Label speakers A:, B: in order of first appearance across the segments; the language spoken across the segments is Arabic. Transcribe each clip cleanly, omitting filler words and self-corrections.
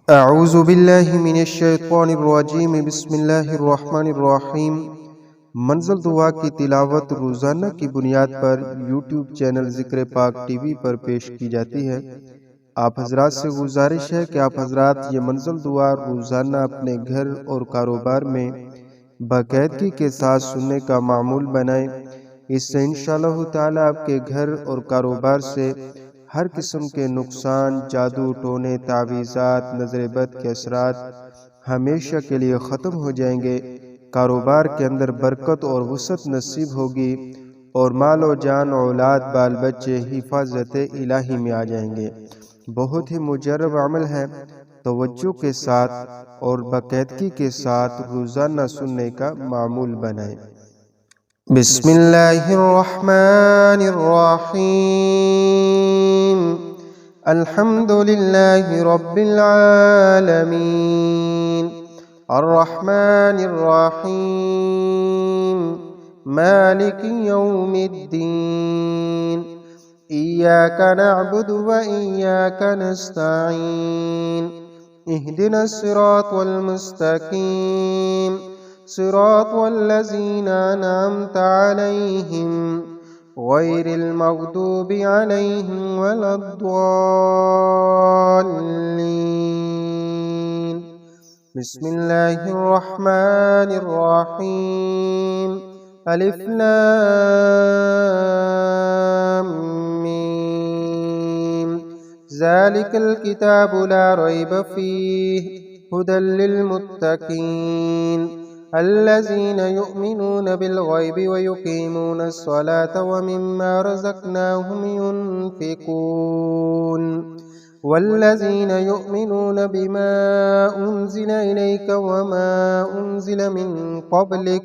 A: अऊज़ु बिल्लाहि मिनश्शैतानिर्रजीम बिस्मिल्लाहिर्रहमानिर्रहीम। मंज़िल दुआ की तिलावत रोज़ाना की बुनियाद पर यूट्यूब चैनल ज़िक्र पाक टीवी पर पेश की जाती है। आप हजरात से गुजारिश है कि आप हजरात ये मंज़िल दुआ रोज़ाना अपने घर और कारोबार में बाकायदगी के साथ सुनने का मामूल बनाएं। इससे इंशाअल्लाह ताला आपके घर और कारोबार से हर किस्म के नुकसान, जादू टोने, तावीज़ात, नज़र बद के असरात हमेशा के लिए ख़त्म हो जाएंगे। कारोबार के अंदर बरकत और वसअत नसीब होगी और माल और जान, औलाद, बाल बच्चे हिफाजत इलाही में आ जाएंगे। बहुत ही मुजर्रब अमल है। तवज्जो के साथ और बाकायदगी के साथ रोज़ाना सुनने का मामूल बनाएं। बिस्मिल्लाहिर्रहमानिर्रहीम। अल्हम्दुलिल्लाहि रब्बिल आलमीन। अर्रहमानिर्रहीम। मालिकि यौमिद्दीन। इय्याका नअबुदु व इय्याका नस्तईन। इहदिनस सिरातल मुस्तकीम। सिरातल्लज़ीना अनअमता अलैहिम गैरिल मग़दूबि अलैहिम वलद्दॉल्लीन। बिस्मिल्लाहिर्रहमानिर्रहीम। अलिफ लाम मीम। ज़ालिकल किताबु ला रैब फ़ीहि हुदल लिलमुत्तक़ीन अल्लज़ीना युमिनून बिलग़ैबि व युक़ीमूनस स्वलाता व मिम्मा रज़क़नाहुम युनफ़िक़ून वल्लज़ीना युमिनून बिमा उन्ज़िल इलैक व मा उन्ज़िल मिन क़ब्लिक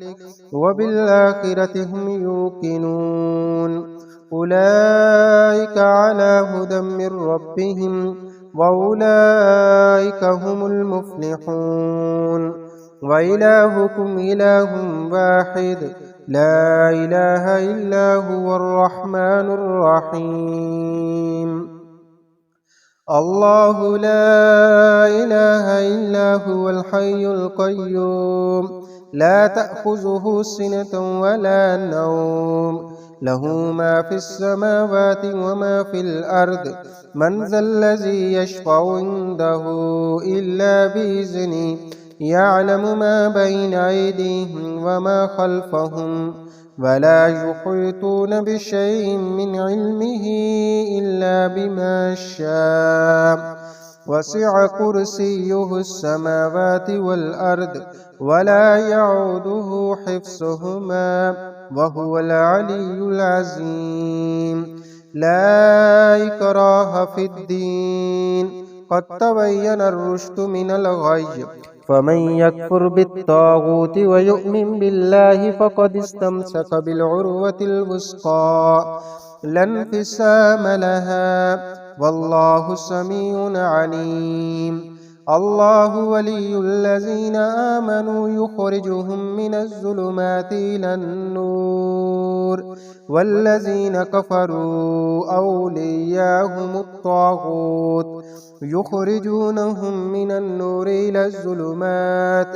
A: व बिल आखिरति हुम यूक़िनून उलाइका अला हुदम मिर रब्बिहिम व उलाइका हुमुल मुफ़्लिहून। व इलाहुकुम इलाहुम वाहिद ला इलाहा इल्ला हुवर रहमानुर रहीम। अल्लाहु ला इलाहा इल्ला हुवल हय्युल क़य्यूम ला तअख़ुज़ुहु सिनतुन व ला नौम लहू मा फ़िस समावाति व मा फ़िल अर्द मन ज़ल्लज़ी यशफ़अु इंदहु इल्ला बिइज़्निहि यअलमु मा बैन अयदीहिम व मा ख़ल्फ़हुम वला युहीतून बिशैइन मिन इल्मिहि इल्ला बिमा शाअ वसिअ कुर्सियुहुस समावाति वल अर्द वला यऊदुहु हिफ्ज़ुहुमा व हुवल अलियुल अज़ीम। ला इक्राहा फ़िद्दीन क़द तबय्यन अर्रुश्दु मिनल ग़य्य फमन यकफुर बित्ताग़ूति व युमिन बिल्लाहि फ़क़द इस्तमसक बिलउर्वतिल वुस्क़ा लन्फ़िसाम लहा वल्लाहु समीउन अलीम। अल्लाहु वलियुल्लज़ीना आमनू युख़रिजुहुम मिनज़्ज़ुलुमाति इलन्नूर वल्लज़ीना कफ़रू औलियाहुमुत्ताग़ूत युख़रिजूनहुम मिनन्नूरि इलज़्ज़ुलुमात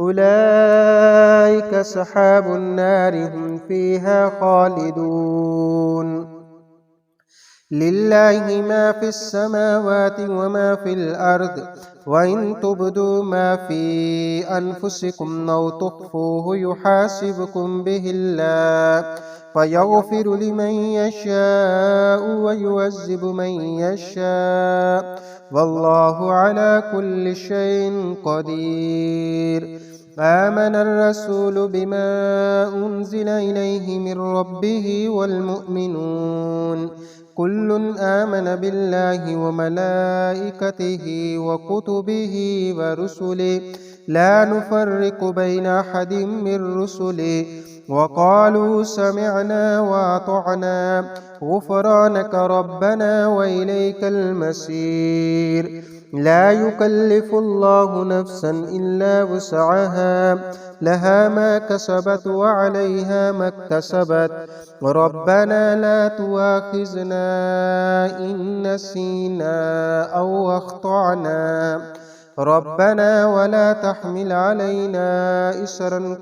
A: उलाइका अस्हाबुन नारि हुम फ़ीहा ख़ालिदून। लिल्लाहि मा फ़िस समावाति व मा फ़िल अर्द व इन तुब्दू मा फ़ी अनफुसिकुम औ तुख़्फ़ूहु युहासिबकुम बिहिल्लाह फ़यग़फ़िरु लिमन यशाअु व युअज़्ज़िबु मन यशाअ वल्लाहु अला कुल्लि शैइन क़दीर। आमनर रसूलु बिमा उन्ज़िल इलैहि मिर रब्बिहि वल मुअ्मिनून कुल्लुन आमन बिल्लाहि व मलाइकतिहि व कुतुबिहि व रुसुलिहि ला नुफ़र्रिक़ु बैन अहदिम मिर रुसुलिहि व क़ालू समिअना व अतअना गुफ़रानक रब्बना व इलैकल मसीर। ला युकल्लिफ़ुल्लाहु नफ़्सन इल्ला वुस्अहा लहा मा कसबत व अलैहा मक्तसबत रब्बना ला तुआख़िज़ना इन नसीना औ अख़्तअना ربنا ولا تحمل علينا إصرا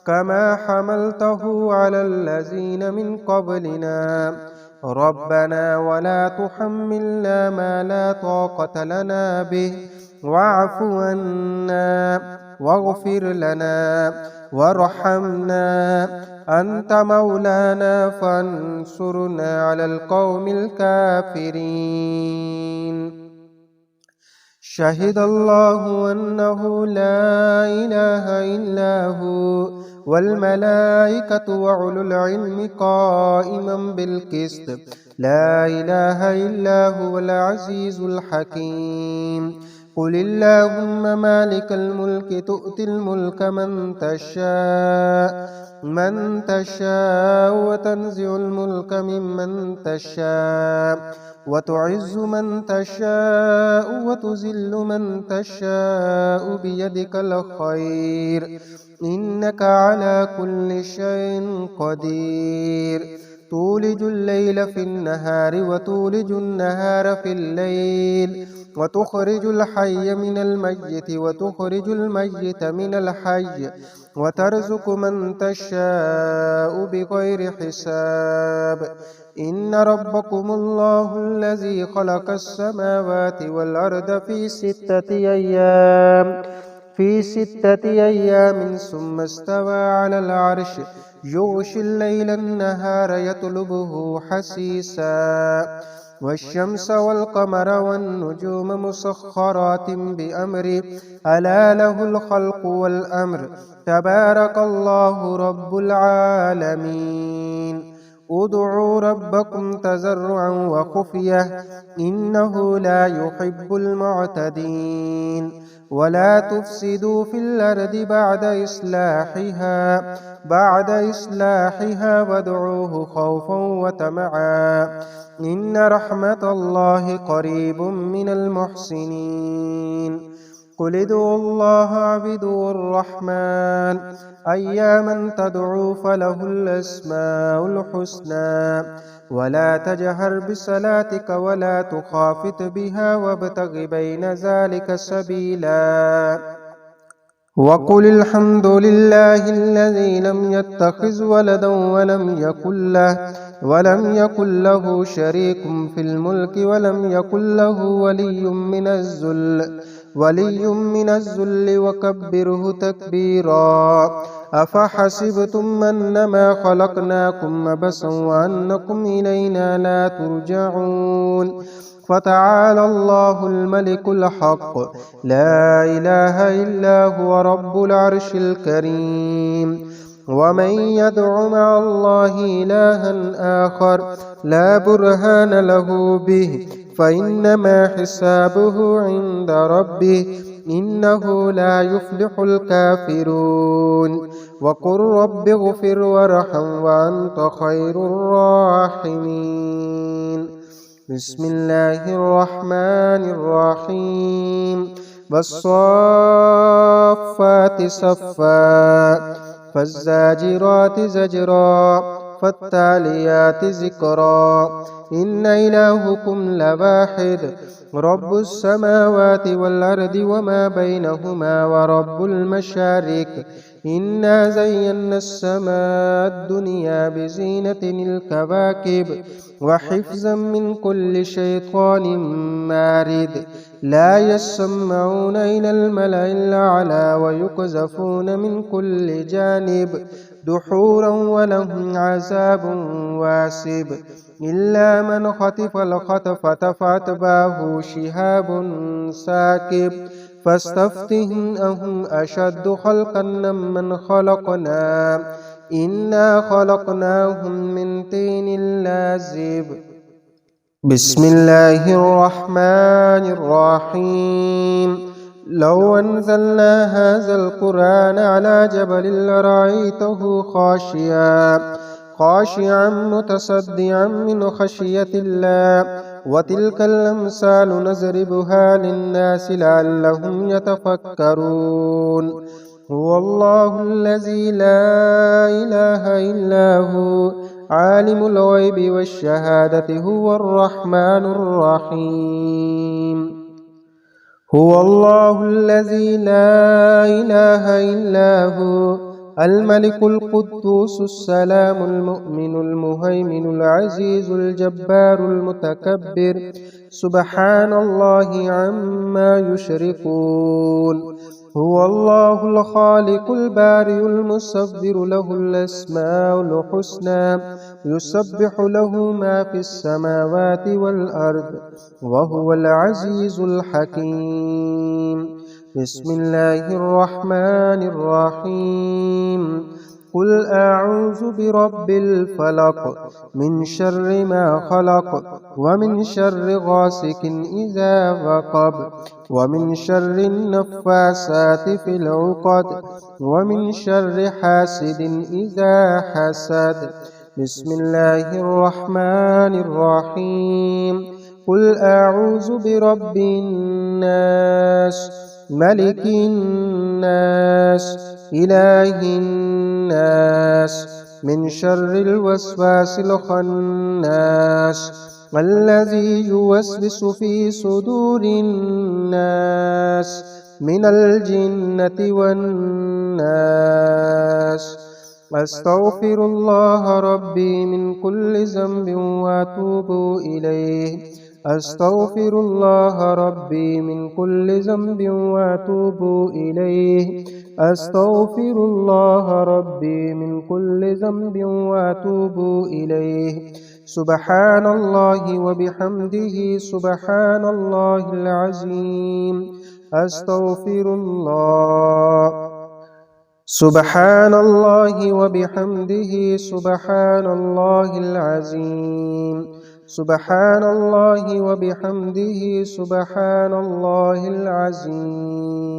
A: كما حملته على الذين من قبلنا ربنا ولا تحملنا ما لا طاقة لنا به واعف عنا واغفر لنا وارحمنا أنت مولانا فانصرنا على القوم الكافرين. شهد الله أنه لا إله إلا هو والملائكة وأولو العلم قائما بالقسط لا إله إلا هو العزيز الحكيم. قل اللهم مالك الملك تؤتي الملك من تشاء وتنزع الملك ممن تشاء وتعز من تشاء وتذل من تشاء بيدك الخير إنك على كل شيء قدير. تولج الليل في النهار وتولج النهار في الليل وتخرج الحي من الميت وتخرج الميت من الحي وترزق من تشاء بغير حساب. إن ربكم الله الذي خلق السماوات والأرض في ستة أيام ثم استوى على العرش يغشي الليل النهار يطلبه حثيثا والشمس والقمر والنجوم مسخرات بأمره ألا له الخلق والأمر تبارك الله رب العالمين. ادعوا ربكم تضرعا وخفية إنه لا يحب المعتدين. ولا تفسدوا في الأرض بعد إصلاحها وادعوه خوفا وطمعا إن رحمة الله قريب من المحسنين. قل ادعوا الله اعبدوا الرحمن أياما تدعوا فله الأسماء الحسنى ولا تجهر بصلاتك ولا تخافت بها وابتغ بين ذلك سبيلا. وقل الحمد لله الذي لم يتخذ ولدا ولم يكن له شريك في الملك ولم يكن له ولي من الذل وكبره تكبيرا. أفحسبتم أنما خلقناكم عبثا وأنكم إلينا لا ترجعون. فتعالى الله الملك الحق لا إله إلا هو رب العرش الكريم. ومن يدع مع الله إلها آخر لا برهان له به فإنما حسابه عند ربه إنه لا يفلح الكافرون. وقل رب اغفر وارحم وأنت خير الراحمين. بسم الله الرحمن الرحيم. والصافات صفا فالزاجرات زجرا فالتاليات ذكرا إن إلهكم لواحد رب السماوات والأرض وما بينهما ورب المشارق. إنا زينا السماء الدنيا بزينة الكواكب وحفظا من كل شيطان مارد. لا يسمعون إلى الملأ الأعلى ويقذفون من كل جانب دحورا ولهم عذاب واسب. إلا من خطف الخطفة فأتبعه شهاب ساكب. فاستفتهم أهم أشد خلقا ممن خلقنا إنا خلقناهم من طين لازب. بسم الله الرحمن الرحيم. لو أنزلنا هذا القرآن على جبل لرأيته خاشعا متصدعا من خشية الله. وتلك الأمثال نضربها للناس لعلهم يتفكرون. هو الله الذي لا إله إلا هو عالم الغيب والشهادة هو الرحمن الرحيم. هو الله الذي لا إله إلا هو الملك القدوس السلام المؤمن المهيمن العزيز الجبار المتكبر سبحان الله عما يشركون. هو الله الخالق البارئ المصور له الأسماء الحسنى يسبح له ما في السماوات والأرض وهو العزيز الحكيم. بسم الله الرحمن الرحيم. قل أعوذ برب الفلق من شر ما خلق ومن شر غاسق إذا وقب ومن شر النفاسات في العقد ومن شر حاسد إذا حسد. بسم الله الرحمن الرحيم. قل أعوذ برب الناس ملك الناس إله الناس من شر الوسواس الخناس الذي يوسوس في صدور الناس من الجنة والناس. أستغفر الله ربي من كل ذنب وأتوب إليه. أستغفر الله ربي من كل ذنب وأتوب إليه. أستغفر الله ربي من كل ذنب وأتوب إليه. سبحان الله وبحمده سبحان الله العظيم. أستغفر الله. سبحان الله وبحمده سبحان الله العظيم. سبحان الله وبحمده سبحان الله العظيم.